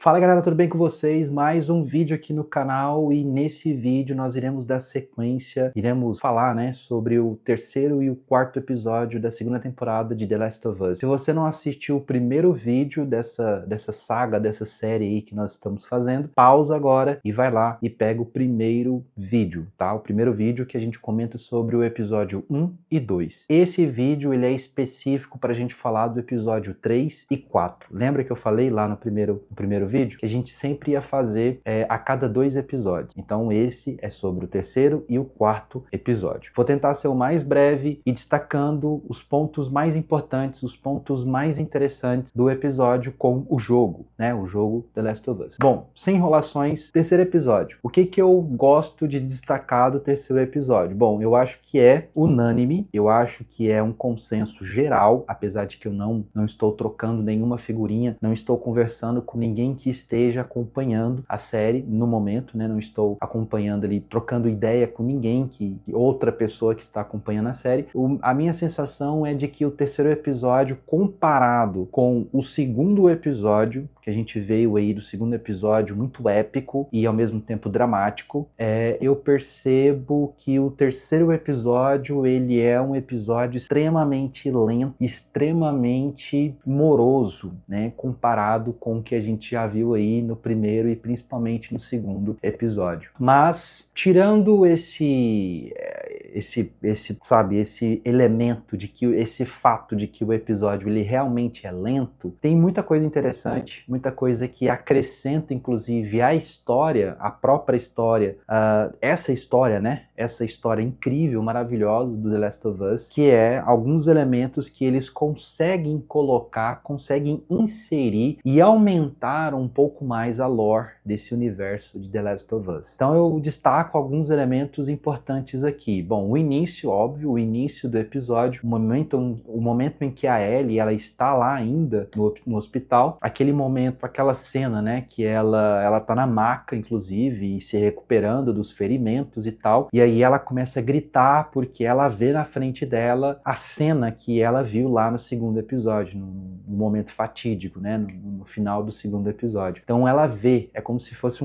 Fala galera, tudo bem com vocês? Mais um vídeo aqui no canal e nesse vídeo nós iremos dar sequência, iremos falar, sobre o terceiro e o quarto episódio da segunda temporada de The Last of Us. Se você não assistiu o primeiro vídeo dessa saga, dessa série aí que nós estamos fazendo, pausa agora e vai lá e pega o primeiro vídeo, tá? O primeiro vídeo que a gente comenta sobre o episódio 1 e 2. Esse vídeo ele é específico para a gente falar do episódio 3 e 4. Lembra que eu falei lá no primeiro vídeo que a gente sempre ia fazer a cada 2 episódios. Então esse é sobre o terceiro e o quarto episódio. Vou tentar ser o mais breve e destacando os pontos mais importantes, os pontos mais interessantes do episódio com o jogo, né? O jogo The Last of Us. Bom, sem enrolações, terceiro episódio. O que eu gosto de destacar do terceiro episódio? Bom, eu acho que é unânime, eu acho que é um consenso geral, apesar de que eu não estou trocando nenhuma figurinha, não estou conversando com ninguém que esteja acompanhando a série no momento, né? Não estou acompanhando ali, trocando ideia com ninguém, outra pessoa que está acompanhando a série. A minha sensação é de que o terceiro episódio, comparado com o segundo episódio, que a gente veio aí do segundo episódio muito épico e ao mesmo tempo dramático, eu percebo que o terceiro episódio, ele é um episódio extremamente lento, extremamente moroso, né? Comparado com o que a gente já viu aí no primeiro e principalmente no segundo episódio. Mas, tirando esse elemento de que esse fato de que o episódio ele realmente é lento, tem muita coisa interessante, muita coisa que acrescenta inclusive a história, a própria história, essa história, né? Essa história incrível, maravilhosa do The Last of Us, que é alguns elementos que eles conseguem colocar, conseguem inserir e aumentar um pouco mais a lore desse universo de The Last of Us. Então eu destaco alguns elementos importantes aqui. Bom, o início, óbvio, o início do episódio, o momento em que a Ellie ela está lá ainda no hospital, aquele momento, aquela cena, né, que ela tá na maca, inclusive, e se recuperando dos ferimentos e tal, e aí ela começa a gritar porque ela vê na frente dela a cena que ela viu lá no segundo episódio, no momento fatídico, né, no final do segundo episódio. Então ela vê, é como se fosse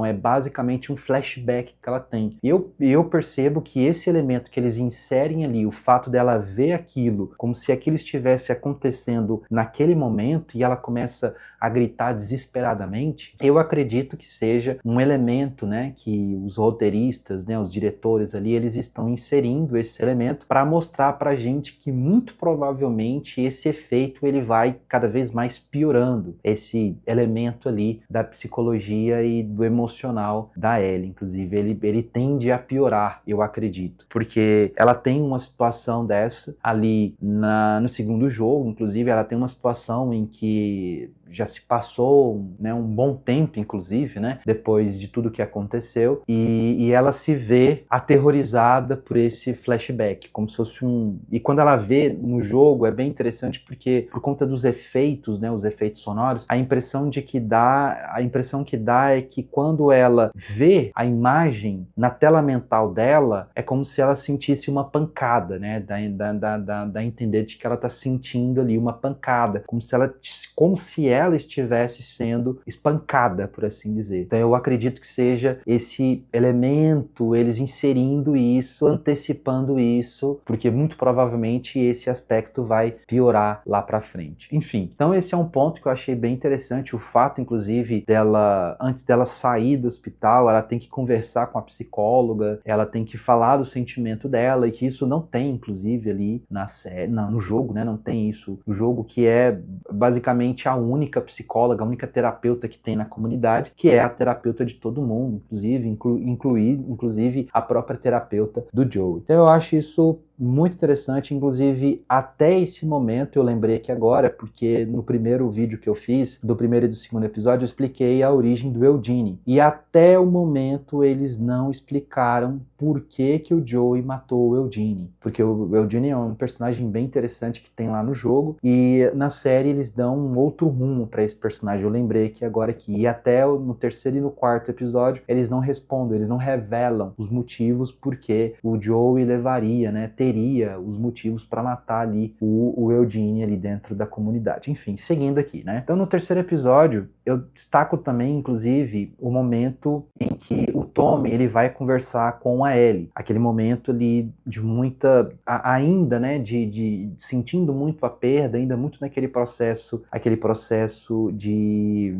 é basicamente um flashback que ela tem. E eu percebo que esse elemento que eles inserem ali, o fato dela ver aquilo, como se aquilo estivesse acontecendo naquele momento e ela começa a gritar desesperadamente, eu acredito que seja um elemento, né, que os roteiristas, né, os diretores ali, eles estão inserindo esse elemento para mostrar pra gente que muito provavelmente esse efeito ele vai cada vez mais piorando, esse elemento ali da psicologia e do emocional da Ellie, inclusive ele tende a piorar, eu acredito, porque ela tem uma situação dessa ali no segundo jogo, inclusive ela tem uma situação em que já se passou, né, um bom tempo, inclusive, né, depois de tudo que aconteceu, e ela se vê aterrorizada por esse flashback, como se fosse E quando ela vê no jogo, é bem interessante porque, por conta dos efeitos, né, os efeitos sonoros, a impressão que dá é que quando ela vê a imagem na tela mental dela, é como se ela sentisse uma pancada, né, dá a entender de que ela está sentindo ali uma pancada, como se ela estivesse sendo espancada, por assim dizer. Então eu acredito que seja esse elemento, eles inserindo isso, antecipando isso, porque muito provavelmente esse aspecto vai piorar lá pra frente. Enfim, então esse é um ponto que eu achei bem interessante, o fato, inclusive, antes dela sair do hospital, ela tem que conversar com a psicóloga, ela tem que falar do sentimento dela, e que isso não tem, inclusive, ali no jogo, né? Não tem isso. O jogo que é basicamente a única psicóloga, a única terapeuta que tem na comunidade, que é a terapeuta de todo mundo, inclusive a própria terapeuta do Joe. Então eu acho isso muito interessante, inclusive até esse momento eu lembrei aqui agora, porque no primeiro vídeo que eu fiz, do primeiro e do segundo episódio, eu expliquei a origem do Eugene, e até o momento eles não explicaram por que o Joey matou o Eugene, porque o Eugene é um personagem bem interessante que tem lá no jogo, e na série eles dão um outro rumo para esse personagem, eu lembrei aqui agora e até no terceiro e no quarto episódio eles não respondem, eles não revelam os motivos por que o Joey levaria, né, teria teria os motivos para matar ali o Eugene ali dentro da comunidade. Enfim, seguindo aqui, né? Então no terceiro episódio eu destaco também, inclusive, o momento em que o Tommy ele vai conversar com a Ellie. Aquele momento ali de muita, ainda, né, de sentindo muito a perda, ainda muito naquele processo, aquele processo de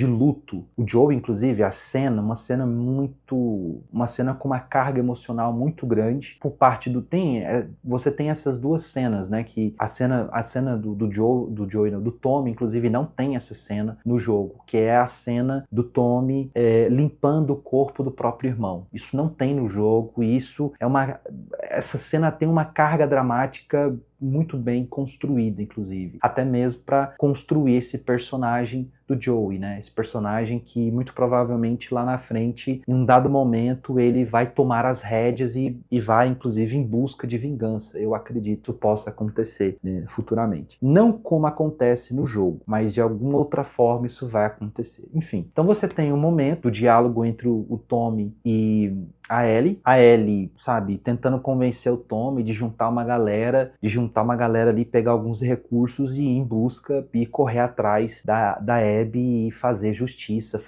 luto. O Joe, inclusive, uma cena com uma carga emocional muito grande por parte do você tem essas duas cenas, né, que a cena do Tommy, inclusive, não tem essa cena no jogo, que é a cena do Tommy limpando o corpo do próprio irmão. Isso não tem no jogo, e essa cena tem uma carga dramática muito bem construída, inclusive, até mesmo para construir esse personagem do Joey, né? Esse personagem que muito provavelmente lá na frente, em um dado momento, ele vai tomar as rédeas e vai, inclusive, em busca de vingança. Eu acredito que isso possa acontecer, né, futuramente. Não como acontece no jogo, mas de alguma outra forma isso vai acontecer. Enfim, então você tem um momento do diálogo entre o Tommy e a Ellie, sabe, tentando convencer o Tommy de juntar uma galera ali, pegar alguns recursos e ir em busca e correr atrás da Abby e fazer justiça,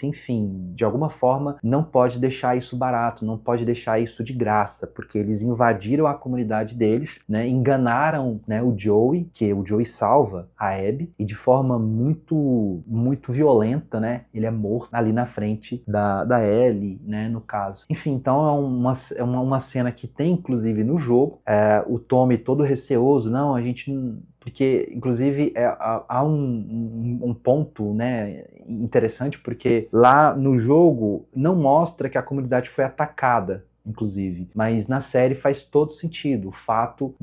enfim, de alguma forma não pode deixar isso barato, não pode deixar isso de graça, porque eles invadiram a comunidade deles, né, enganaram, né, o Joey, que o Joey salva a Abby, e de forma muito, muito violenta, né, ele é morto ali na frente da Ellie, né, no caso. Enfim, então é uma cena que tem, inclusive, no jogo, o Tommy todo receoso, não, a gente não... Porque, inclusive, há um ponto, né, interessante, porque lá no jogo não mostra que a comunidade foi atacada, inclusive, mas na série faz todo sentido o fato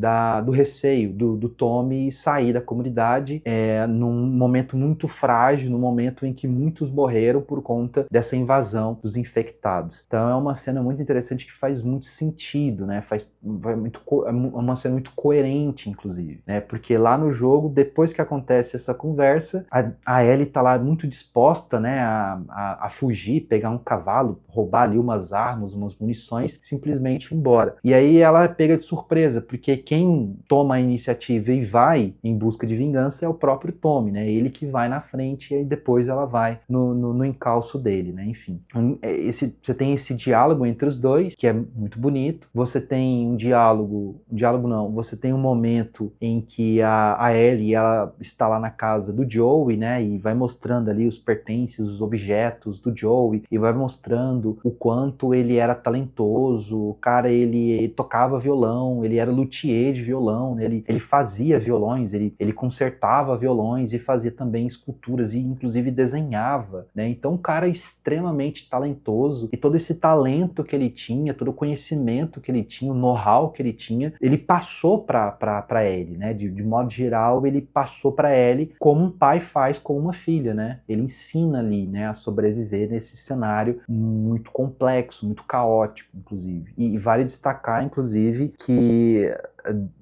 do receio do Tommy sair da comunidade num momento muito frágil, num momento em que muitos morreram por conta dessa invasão dos infectados. Então é uma cena muito interessante que faz muito sentido, né? É uma cena muito coerente, inclusive, né? Porque lá no jogo, depois que acontece essa conversa, a Ellie tá lá muito disposta, né, a fugir, pegar um cavalo, roubar ali umas armas, umas munições, simplesmente ir embora. E aí ela pega de surpresa, porque quem toma a iniciativa e vai em busca de vingança é o próprio Tommy, né? Ele que vai na frente e aí depois ela vai no encalço dele, né? Enfim, você tem esse diálogo entre os dois, que é muito bonito. Você tem você tem um momento em que a Ellie, ela está lá na casa do Joey, né? E vai mostrando ali os pertences, os objetos do Joey, e vai mostrando o quanto ele era talentoso. O cara, ele tocava violão, ele era luthier de violão, né? Ele fazia violões, ele consertava violões e fazia também esculturas e inclusive desenhava, né? Então, um cara extremamente talentoso, e todo esse talento que ele tinha, todo o conhecimento que ele tinha, o know-how que ele tinha, ele passou para ele, né? De modo geral, ele passou para ele como um pai faz com uma filha, né? Ele ensina ali, né, a sobreviver nesse cenário muito complexo, muito caótico, inclusive. E vale destacar, inclusive, que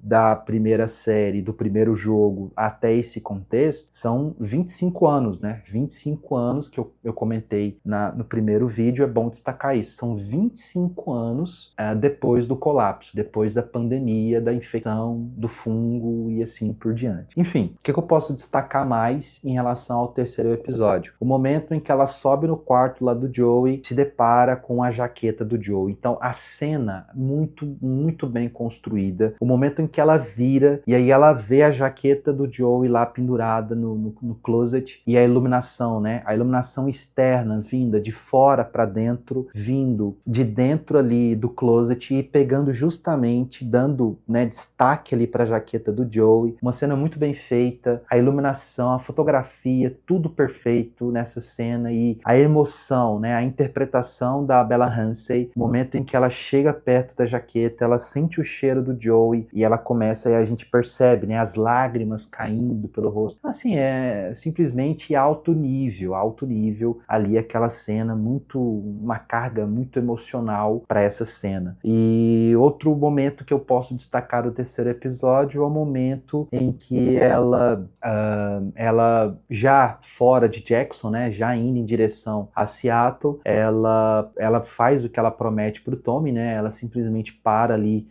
da primeira série, do primeiro jogo até esse contexto, são 25 anos, né? 25 anos que eu comentei no primeiro vídeo, é bom destacar isso. São 25 anos depois do colapso, depois da pandemia, da infecção, do fungo e assim por diante. Enfim, o que eu posso destacar mais em relação ao terceiro episódio? O momento em que ela sobe no quarto lá do Joey, se depara com a jaqueta do Joey. Então, a cena muito, muito bem construída. O momento em que ela vira e aí ela vê a jaqueta do Joey lá pendurada no closet, e a iluminação, né? A iluminação externa vinda de fora para dentro, vindo de dentro ali do closet e pegando justamente, dando, né, destaque ali para a jaqueta do Joey. Uma cena muito bem feita, a iluminação, a fotografia, tudo perfeito nessa cena, e a emoção, né? A interpretação da Bella Ramsey, o momento em que ela chega perto da jaqueta, ela sente o cheiro do Joey Joey, e ela começa, e a gente percebe, né, as lágrimas caindo pelo rosto. Então, assim, é simplesmente alto nível ali, aquela cena, uma carga muito emocional para essa cena. E outro momento que eu posso destacar do terceiro episódio é o momento em que ela já fora de Jackson, né, já indo em direção a Seattle, ela faz o que ela promete pro Tommy, né, ela simplesmente para ali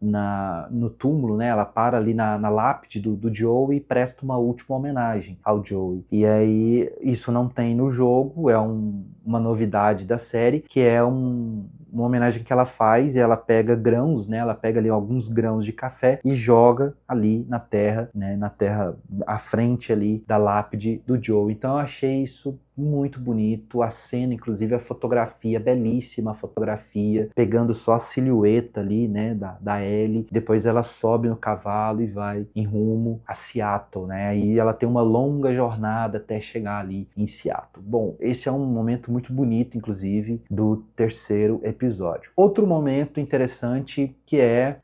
no túmulo, né, ela para ali na lápide do Joey e presta uma última homenagem ao Joey. E aí, isso não tem no jogo, é uma novidade da série, que é uma homenagem que ela faz, e ela pega grãos, né, ela pega ali alguns grãos de café e joga ali na terra, né, na terra à frente ali da lápide do Joe. Então eu achei isso muito bonito, a cena, inclusive a fotografia, belíssima fotografia, pegando só a silhueta ali, né, da Ellie, depois ela sobe no cavalo e vai em rumo a Seattle, né, e ela tem uma longa jornada até chegar ali em Seattle. Bom, esse é um momento muito bonito, inclusive, do terceiro episódio. Outro momento interessante que é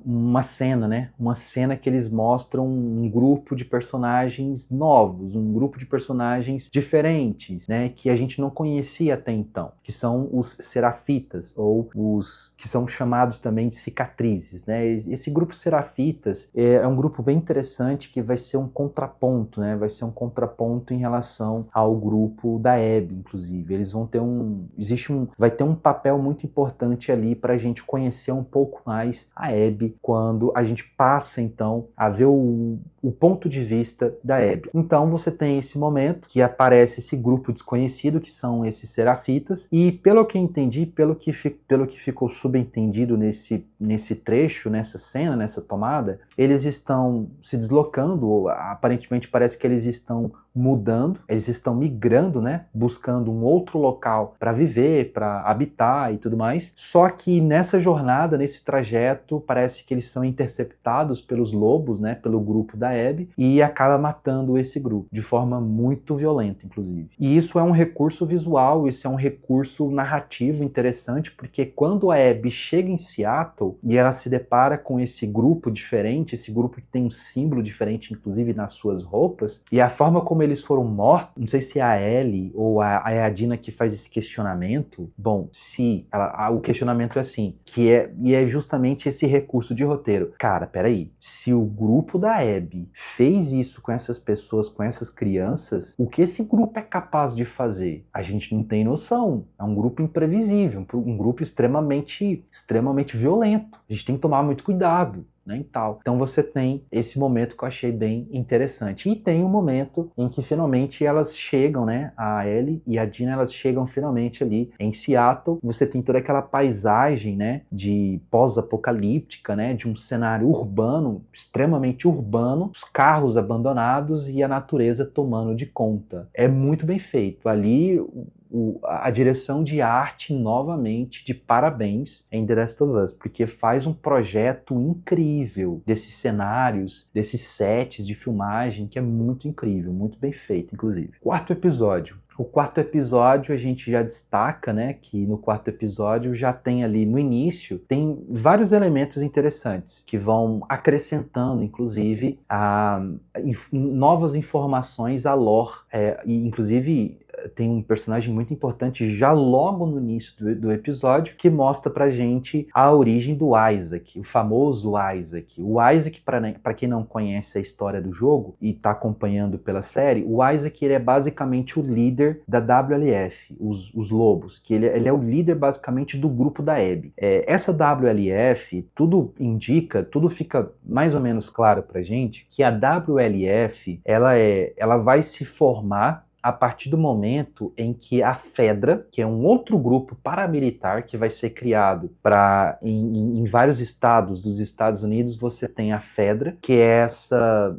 uma cena, né, uma cena que eles mostram um grupo de personagens novos, um grupo de personagens diferentes, né, que a gente não conhecia até então, que são os Serafitas, ou os que são chamados também de cicatrizes, né? Esse grupo Serafitas é um grupo bem interessante, que vai ser um contraponto, né? Vai ser um contraponto em relação ao grupo da Abby, inclusive. Eles vão ter vai ter um papel muito importante ali para a gente conhecer um pouco mais a Abby, quando a gente passa então a ver o ponto de vista da Abby. Então você tem esse momento que aparece esse grupo desconhecido, que são esses Serafitas, e pelo que entendi, pelo que ficou subentendido nesse trecho, nessa cena, nessa tomada, eles estão se deslocando, aparentemente parece que eles estão mudando, eles estão migrando, né, buscando um outro local para viver, para habitar e tudo mais. Só que nessa jornada, nesse trajeto, parece que eles são interceptados pelos lobos, né, pelo grupo da Abby, e acaba matando esse grupo de forma muito violenta, inclusive. E isso é um recurso visual, isso é um recurso narrativo interessante, porque quando a Abby chega em Seattle e ela se depara com esse grupo diferente, esse grupo que tem um símbolo diferente, inclusive nas suas roupas, e a forma como eles foram mortos, não sei se é a Ellie ou a Dina que faz esse questionamento. Bom, o questionamento é assim, e é justamente esse recurso de roteiro. Cara, peraí, se o grupo da Abby fez isso com essas pessoas, com essas crianças, o que esse grupo é capaz de fazer? A gente não tem noção. É um grupo imprevisível, um grupo extremamente violento. A gente tem que tomar muito cuidado. Né, e tal. Então você tem esse momento que eu achei bem interessante. E tem um momento em que finalmente elas chegam, né, a Ellie e a Dina, elas chegam finalmente ali em Seattle. Você tem toda aquela paisagem, né, de pós-apocalíptica, né, de um cenário urbano, extremamente urbano, os carros abandonados e a natureza tomando de conta. É muito bem feito. Ali a direção de arte, novamente, de parabéns em The Last of Us, porque faz um projeto incrível desses cenários, desses sets de filmagem, que é muito incrível, muito bem feito, inclusive. Quarto episódio. O quarto episódio a gente já destaca, né, que no quarto episódio já tem ali no início, tem vários elementos interessantes que vão acrescentando, inclusive, novas informações à lore, e inclusive tem um personagem muito importante já logo no início do episódio, que mostra pra gente a origem do Isaac, o famoso Isaac. O Isaac, para quem não conhece a história do jogo e tá acompanhando pela série, o Isaac, ele é basicamente o líder da WLF, os Lobos, que ele é o líder basicamente do grupo da Abby. Essa WLF, tudo fica mais ou menos claro pra gente que a WLF, ela vai se formar a partir do momento em que a FEDRA, que é um outro grupo paramilitar que vai ser criado em vários estados dos Estados Unidos, você tem a FEDRA, que é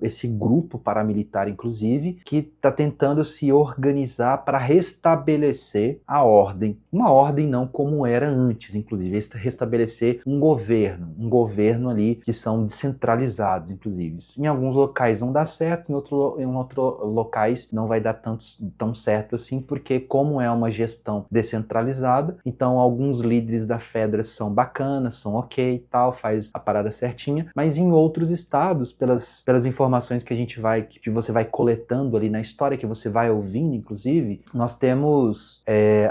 esse grupo paramilitar, inclusive, que está tentando se organizar para restabelecer a ordem. Uma ordem não como era antes, inclusive, restabelecer um governo ali que são descentralizados, inclusive. Em alguns locais não dá certo, em outros locais não vai dar tanto tão certo assim, porque como é uma gestão descentralizada, então alguns líderes da Fedra são bacanas, são ok e tal, faz a parada certinha, mas em outros estados, pelas informações que você vai coletando ali na história, que você vai ouvindo, inclusive, nós temos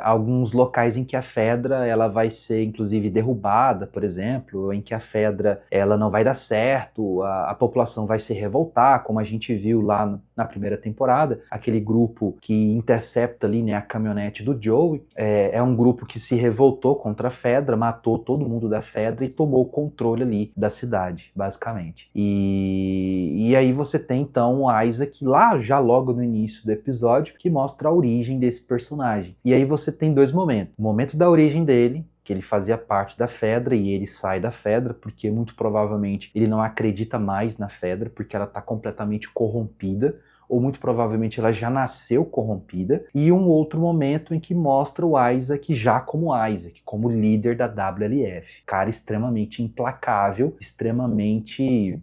alguns locais em que a Fedra ela vai ser, inclusive, derrubada, por exemplo, em que a Fedra ela não vai dar certo, a população vai se revoltar, como a gente viu lá na primeira temporada, aquele grupo que intercepta ali, né, a caminhonete do Joey, é um grupo que se revoltou contra a Fedra, matou todo mundo da Fedra e tomou o controle ali da cidade, basicamente. E aí você tem então o Isaac lá já logo no início do episódio, que mostra a origem desse personagem. E aí você tem dois momentos. O momento da origem dele, que ele fazia parte da Fedra e ele sai da Fedra porque muito provavelmente ele não acredita mais na Fedra porque ela está completamente corrompida, ou muito provavelmente ela já nasceu corrompida, e um outro momento em que mostra o Isaac já como Isaac, como líder da WLF. Cara extremamente implacável, extremamente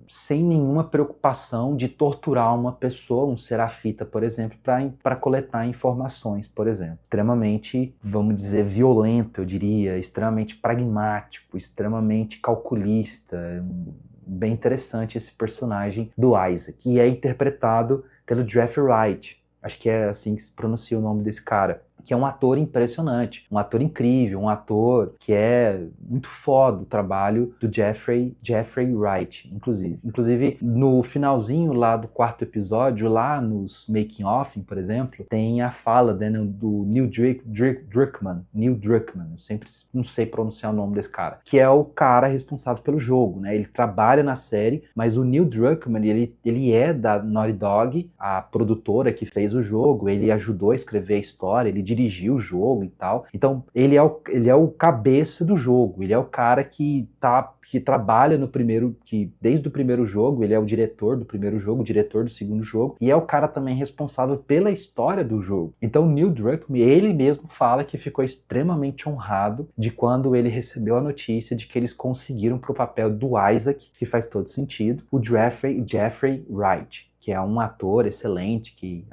sem nenhuma preocupação de torturar uma pessoa, um serafita, por exemplo, para coletar informações, por exemplo. Extremamente, vamos dizer, violento, eu diria, extremamente pragmático, extremamente calculista. Bem interessante esse personagem do Isaac, que é interpretado pelo Jeffrey Wright. Acho que é assim que se pronuncia o nome desse cara. Que é um ator impressionante, um ator incrível, um ator que é muito foda o trabalho do Jeffrey Wright, inclusive. Inclusive, no finalzinho lá do quarto episódio, lá nos making of, por exemplo, tem a fala do Neil Druckmann, eu sempre não sei pronunciar o nome desse cara, que é o cara responsável pelo jogo, né? Ele trabalha na série, mas o Neil Druckmann, ele é da Naughty Dog, a produtora que fez o jogo, ele ajudou a escrever a história, ele dirigiu o jogo e tal. Então, ele é o cabeça do jogo. Ele é o cara que trabalha no primeiro, que desde o primeiro jogo, ele é o diretor do primeiro jogo, o diretor do segundo jogo, e é o cara também responsável pela história do jogo. Então, o Neil Druckmann, ele mesmo fala que ficou extremamente honrado de quando ele recebeu a notícia de que eles conseguiram pro papel do Isaac, que faz todo sentido, o Jeffrey Wright, que é um ator excelente, que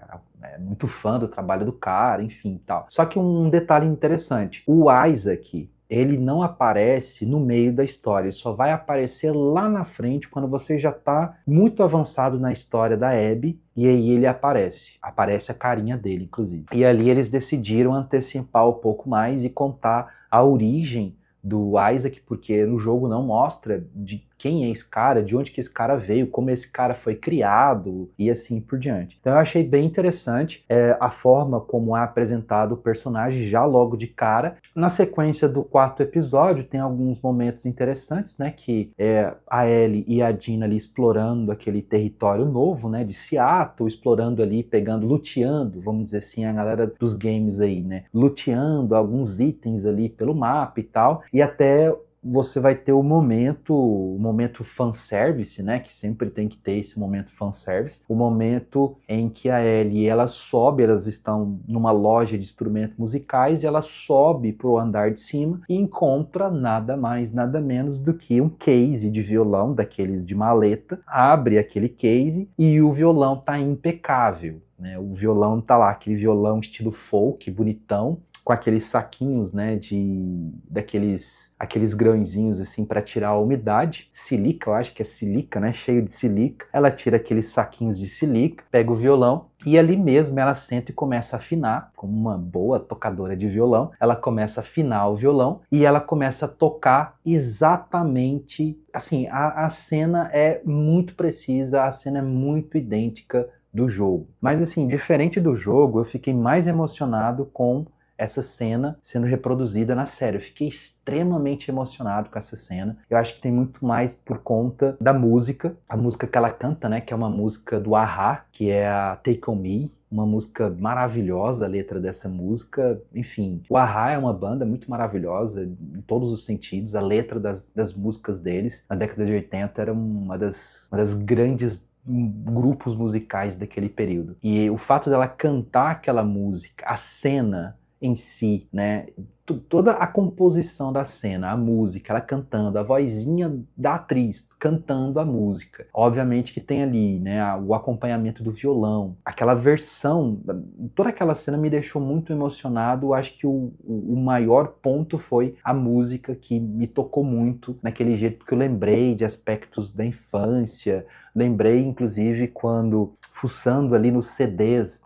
é muito fã do trabalho do cara, enfim, tal. Só que um detalhe interessante, o Isaac, ele não aparece no meio da história, ele só vai aparecer lá na frente, quando você já está muito avançado na história da Abby, e aí ele aparece a carinha dele, inclusive. E ali eles decidiram antecipar um pouco mais e contar a origem do Isaac, porque no jogo não mostra de quem é esse cara, de onde que esse cara veio, como esse cara foi criado e assim por diante. Então eu achei bem interessante a forma como é apresentado o personagem já logo de cara. Na sequência do quarto episódio tem alguns momentos interessantes, né, que é a Ellie e a Dina ali explorando aquele território novo, né, de Seattle, explorando ali, luteando, vamos dizer assim, a galera dos games aí, né, luteando alguns itens ali pelo mapa e tal, e até você vai ter o momento fanservice, né, que sempre tem que ter esse momento fanservice, o momento em que a Ellie, elas estão numa loja de instrumentos musicais, e ela sobe pro andar de cima e encontra nada mais, nada menos do que um case de violão, daqueles de maleta, abre aquele case e o violão tá impecável, né, o violão tá lá, aquele violão estilo folk, bonitão, com aqueles saquinhos, né, aqueles grãozinhos assim para tirar a umidade, silica, eu acho que é silica, né, cheio de silica. Ela tira aqueles saquinhos de silica, pega o violão e ali mesmo ela senta e começa a afinar, como uma boa tocadora de violão. Ela começa a afinar o violão e ela começa a tocar exatamente, assim, a cena é muito precisa, a cena é muito idêntica do jogo. Mas assim, diferente do jogo, eu fiquei mais emocionado com essa cena sendo reproduzida na série. Eu fiquei extremamente emocionado com essa cena. Eu acho que tem muito mais por conta da música, a música que ela canta, né, que é uma música do A-ha, que é a Take On Me, uma música maravilhosa, a letra dessa música. Enfim, o A-ha é uma banda muito maravilhosa em todos os sentidos. A letra das músicas deles na década de 80 era uma das grandes grupos musicais daquele período. E o fato dela cantar aquela música, a cena em si, né, toda a composição da cena, a música, ela cantando, a vozinha da atriz cantando a música. Obviamente que tem ali, né, o acompanhamento do violão, aquela versão, toda aquela cena me deixou muito emocionado. Acho que o maior ponto foi a música, que me tocou muito naquele jeito, porque eu lembrei de aspectos da infância. Lembrei, inclusive, quando, fuçando ali nos CDs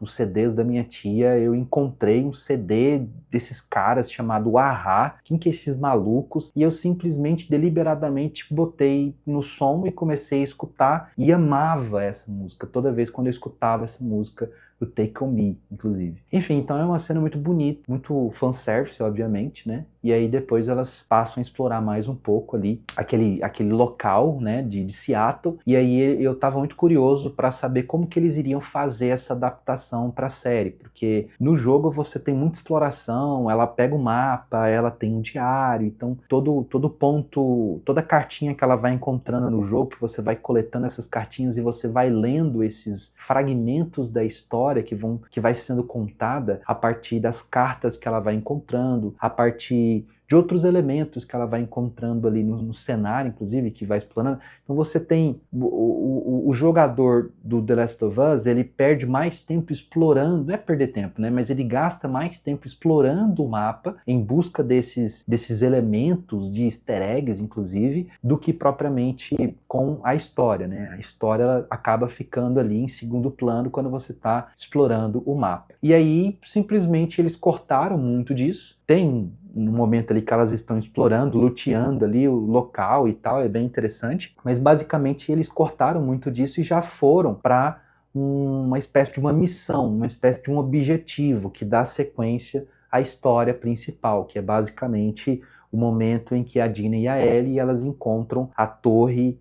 da minha tia, eu encontrei um CD desses caras chamado A-ha. Quem que é esses malucos? E eu simplesmente, deliberadamente, botei no som e comecei a escutar, e amava essa música. Toda vez quando eu escutava essa música, o Take On Me, inclusive. Enfim, então é uma cena muito bonita, muito fanservice, obviamente, né? E aí depois elas passam a explorar mais um pouco ali aquele local, né, de Seattle. E aí eu tava muito curioso para saber como que eles iriam fazer essa adaptação para a série, porque no jogo você tem muita exploração, ela pega o mapa, ela tem um diário, então todo ponto, toda cartinha que ela vai encontrando no jogo, que você vai coletando essas cartinhas e você vai lendo esses fragmentos da história que vai sendo contada a partir das cartas que ela vai encontrando, a partir de outros elementos que ela vai encontrando ali no cenário, inclusive, que vai explorando. Então você tem o jogador do The Last of Us, ele perde mais tempo explorando, não é perder tempo, né? Mas ele gasta mais tempo explorando o mapa em busca desses elementos de easter eggs, inclusive, do que propriamente com a história, né? A história ela acaba ficando ali em segundo plano quando você está explorando o mapa. E aí, simplesmente, eles cortaram muito disso. Tem no momento ali que elas estão explorando, luteando ali o local e tal, é bem interessante, mas basicamente eles cortaram muito disso e já foram para uma espécie de uma missão, uma espécie de um objetivo que dá sequência à história principal, que é basicamente o momento em que a Dina e a Ellie elas encontram a torre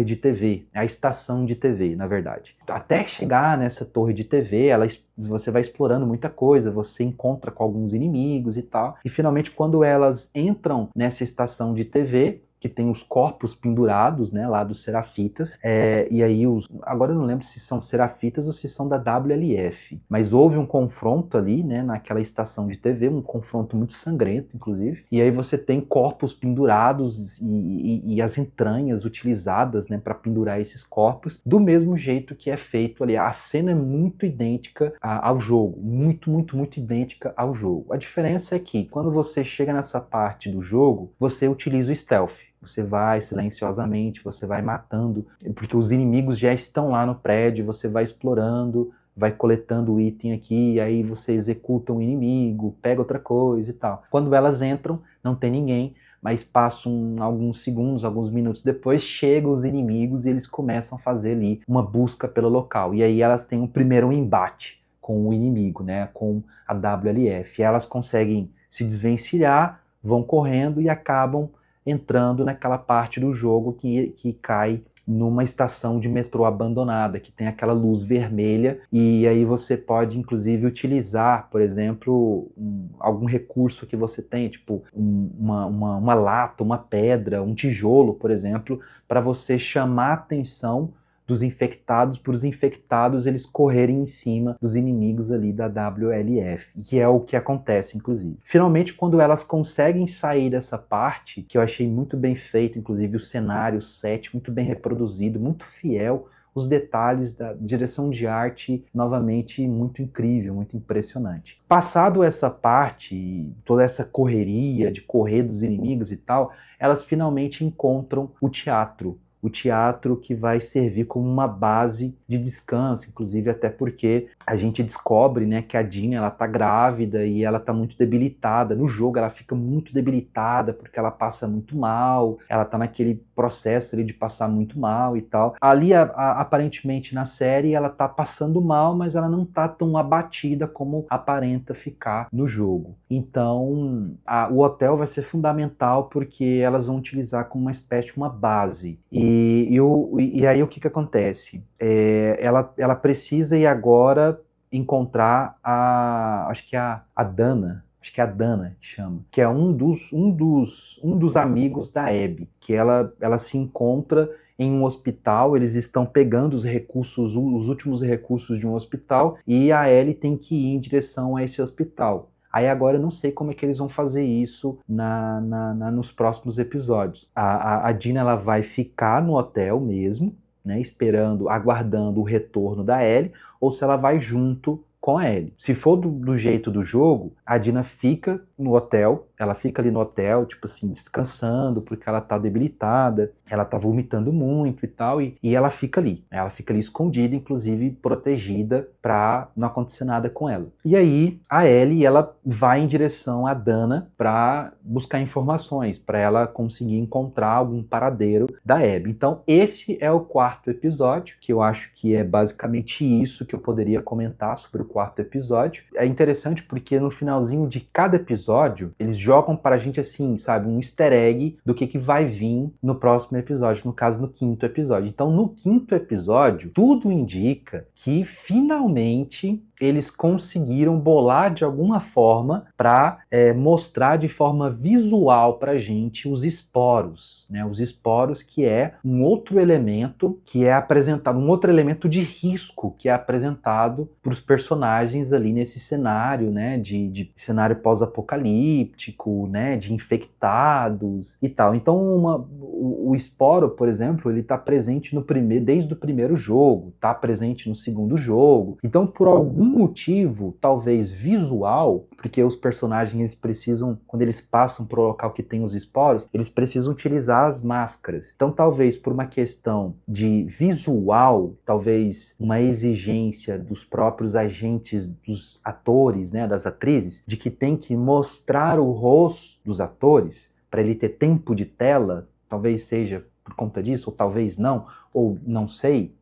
de TV, a estação de TV, na verdade. Até chegar nessa torre de TV, você vai explorando muita coisa, você encontra com alguns inimigos e tal, e finalmente quando elas entram nessa estação de TV, que tem os corpos pendurados, né, lá dos Serafitas, e aí agora eu não lembro se são Serafitas ou se são da WLF, mas houve um confronto ali, né, naquela estação de TV, um confronto muito sangrento, inclusive, e aí você tem corpos pendurados e as entranhas utilizadas, né, para pendurar esses corpos, do mesmo jeito que é feito ali. A cena é muito idêntica ao jogo, muito, muito, muito idêntica ao jogo. A diferença é que quando você chega nessa parte do jogo, você utiliza o stealth. Você vai silenciosamente, você vai matando, porque os inimigos já estão lá no prédio, você vai explorando, vai coletando o item aqui, aí você executa um inimigo, pega outra coisa e tal. Quando elas entram, não tem ninguém, mas passam alguns segundos, alguns minutos depois, chegam os inimigos e eles começam a fazer ali uma busca pelo local. E aí elas têm um primeiro embate com o inimigo, né, com a WLF. E elas conseguem se desvencilhar, vão correndo e acabam entrando naquela parte do jogo que cai numa estação de metrô abandonada, que tem aquela luz vermelha, e aí você pode, inclusive, utilizar, por exemplo, algum recurso que você tem, tipo uma lata, uma pedra, um tijolo, por exemplo, para você chamar a atenção dos infectados, para os infectados eles correrem em cima dos inimigos ali da WLF, que é o que acontece, inclusive. Finalmente, quando elas conseguem sair dessa parte, que eu achei muito bem feito, inclusive o cenário, o set, muito bem reproduzido, muito fiel, os detalhes da direção de arte, novamente, muito incrível, muito impressionante. Passado essa parte, toda essa correria de correr dos inimigos e tal, elas finalmente encontram o teatro que vai servir como uma base de descanso, inclusive até porque a gente descobre, né, que a Dina ela tá grávida e ela tá muito debilitada. No jogo ela fica muito debilitada porque ela passa muito mal, ela tá naquele processo ali de passar muito mal e tal. Ali, aparentemente na série, ela tá passando mal, mas ela não tá tão abatida como aparenta ficar no jogo. Então, o hotel vai ser fundamental porque elas vão utilizar como uma espécie de uma base. E aí o que acontece? Ela precisa ir agora encontrar acho que a Dana, acho que é a Dana que chama, que é um dos amigos da Abby, que ela se encontra em um hospital, eles estão pegando os últimos recursos de um hospital, e a Ellie tem que ir em direção a esse hospital. Aí agora eu não sei como é que eles vão fazer isso nos próximos episódios. A Dina, ela vai ficar no hotel mesmo, né, esperando, aguardando o retorno da Ellie, ou se ela vai junto com a Ellie. Se for do jeito do jogo, a Dina fica no hotel, ela fica ali no hotel, tipo assim, descansando, porque ela tá debilitada, ela tá vomitando muito e tal, e ela fica ali. Ela fica ali escondida, inclusive protegida, pra não acontecer nada com ela. E aí, a Ellie, ela vai em direção a Dana pra buscar informações, pra ela conseguir encontrar algum paradeiro da Abby. Então, esse é o quarto episódio, que eu acho que é basicamente isso que eu poderia comentar sobre o quarto episódio. É interessante porque no finalzinho de cada episódio, eles jogam para a gente assim, sabe, um easter egg do que vai vir no próximo episódio, no caso no quinto episódio. Então no quinto episódio, tudo indica que finalmente eles conseguiram bolar de alguma forma para mostrar de forma visual para a gente os esporos, né? Os esporos, que é um outro elemento que é apresentado, um outro elemento de risco que é apresentado para os personagens ali nesse cenário, né? De cenário pós-apocalíptico, né? De infectados e tal. Então o esporo, por exemplo, ele está presente desde o primeiro jogo, está presente no segundo jogo. Então, por algum motivo, talvez visual, porque os personagens eles precisam, quando eles passam para o local que tem os esporos, eles precisam utilizar as máscaras. Então, talvez por uma questão de visual, talvez uma exigência dos próprios agentes, dos atores, né, das atrizes, de que tem que mostrar o rosto dos atores para ele ter tempo de tela, talvez seja por conta disso, ou talvez não, ou não sei.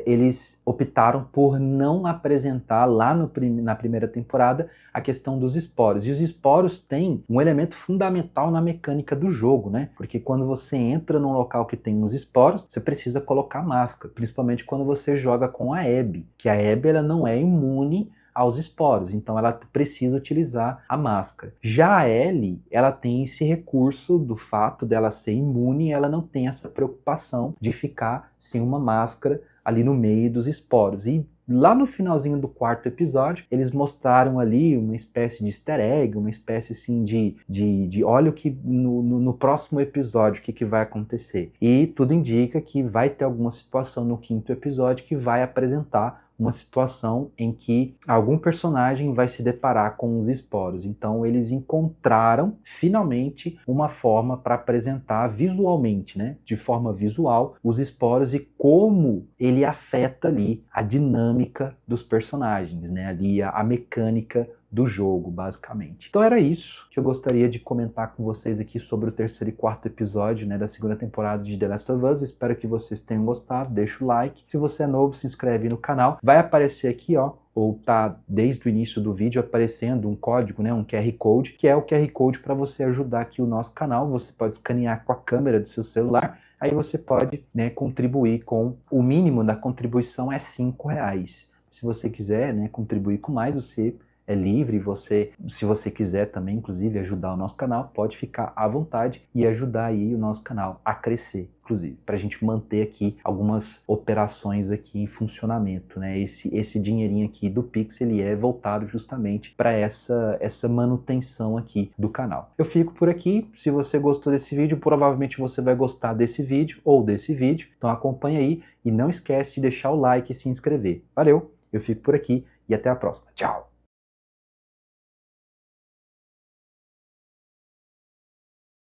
Eles optaram por não apresentar lá na primeira temporada a questão dos esporos. E os esporos têm um elemento fundamental na mecânica do jogo, né? Porque quando você entra num local que tem uns esporos, você precisa colocar máscara, principalmente quando você joga com a Abby, que a Abby ela não é imune aos esporos, então ela precisa utilizar a máscara. Já a Ellie, ela tem esse recurso do fato dela ser imune, e ela não tem essa preocupação de ficar sem uma máscara ali no meio dos esporos. E lá no finalzinho do quarto episódio, eles mostraram ali uma espécie de easter egg, uma espécie assim de olha o que no próximo episódio o que vai acontecer. E tudo indica que vai ter alguma situação no quinto episódio que vai apresentar uma situação em que algum personagem vai se deparar com os esporos. Então eles encontraram finalmente uma forma para apresentar visualmente, né, de forma visual, os esporos e como ele afeta ali a dinâmica dos personagens, né, ali a mecânica do jogo, basicamente. Então era isso que eu gostaria de comentar com vocês aqui sobre o terceiro e quarto episódio, né, da segunda temporada de The Last of Us. Espero que vocês tenham gostado, deixa o like. Se você é novo, se inscreve no canal. Vai aparecer aqui, ó, ou tá desde o início do vídeo aparecendo um código, né, um QR Code, que é o QR Code para você ajudar aqui o nosso canal. Você pode escanear com a câmera do seu celular, aí você pode, né, contribuir com, o mínimo da contribuição é R$5. Se você quiser, né, contribuir com mais, você é livre. Se você quiser também, inclusive, ajudar o nosso canal, pode ficar à vontade e ajudar aí o nosso canal a crescer, inclusive, para a gente manter aqui algumas operações aqui em funcionamento, né? Esse dinheirinho aqui do Pix, ele é voltado justamente para essa manutenção aqui do canal. Eu fico por aqui. Se você gostou desse vídeo, provavelmente você vai gostar desse vídeo ou desse vídeo, então acompanha aí e não esquece de deixar o like e se inscrever. Valeu, eu fico por aqui e até a próxima. Tchau!